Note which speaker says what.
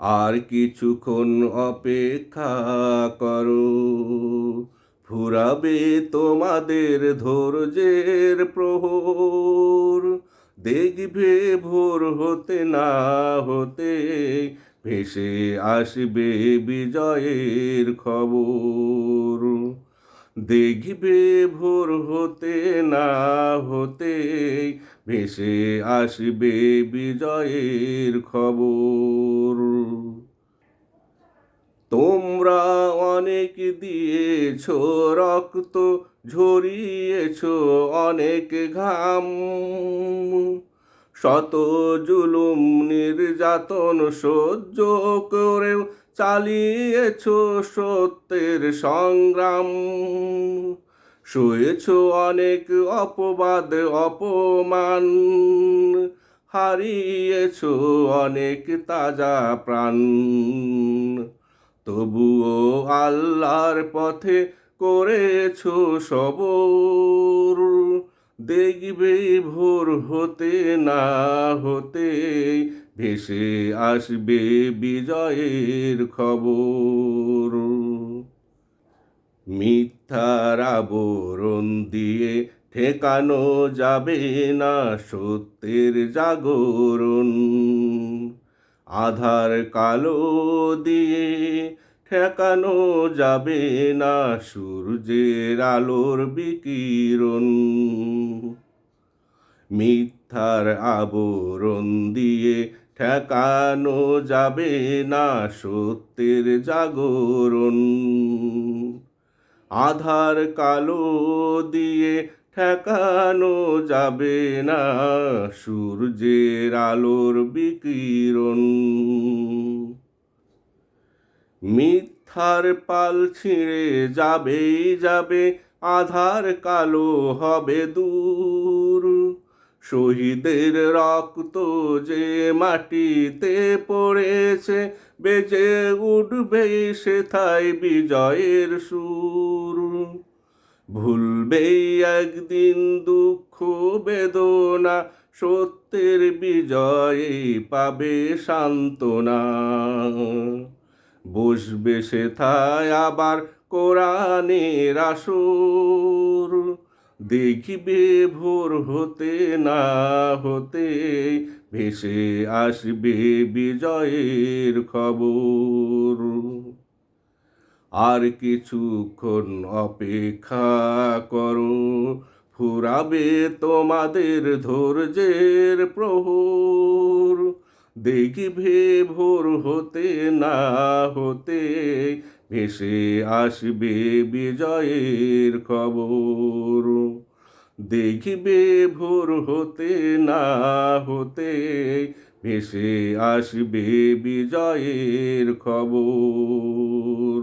Speaker 1: আর কিছুক্ষণ অপেক্ষা করো, ফুরাবে তোমাদের ধৈর্যের প্রহর। দেখবে ভোর হতে না হতে ভেসে আসবে বিজয়ের খবর। দেখবে ভোর হতে না হতে ভেসে আসবে বিজয়ের খবর। তোমরা অনেক দিয়েছ রক্ত, ঝরিয়েছ অনেক ঘাম, শত জুলুম নির্যাতন সহ্য করেও চালিয়েছ সত্যের সংগ্রাম। সয়েছ অনেক অপবাদ অপমান, হারিয়েছ অনেক তাজা প্রাণ। তবুও আল্লাহর পথে করেছ সবর। দেখবে ভোর হতে না হতে ভেসে আসবে বিজয়ের খবর। মিথ্যার আবরণ দিয়ে ঠেকানো যাবে না সত্যের জাগরণ। আধার কালো দিয়ে ঠেকানো যাবে না সূর্যের আলোর বিকিরণ। মিথ্যার আবরণ দিয়ে ঠেকানো যাবে না সত্যের জাগরণ। আধার কালো দিয়ে ঠেকানো যাবে না সূর্যের আলোর বিকিরণ। মিথ্যার পাল ছিঁড়ে যাবেই যাবে, আধার কালো হবে দূর। শহীদের রক্ত যে মাটিতে পড়েছে, বেজে উঠবে সেথায় বিজয়ের সুর। ভুলবেই একদিন দুঃখ বেদনা, সত্যের বিজয়ে পাবে সান্ত্বনা। বসবে সেথায় আবার কোরআনের আসর। দেখবে ভোর হতে না হতে ভেসে আসবে বিজয়ের খবর। আর কিছুক্ষণ অপেক্ষা করো, ফুরাবে তোমাদের ধৈর্যের প্রহর। দেখবে ভোর হতে না হতে ভেসে আসবে বিজয়ের খবর। দেখবে ভোর হতে না হতে ভেসে আসবে বিজয়ের খবর।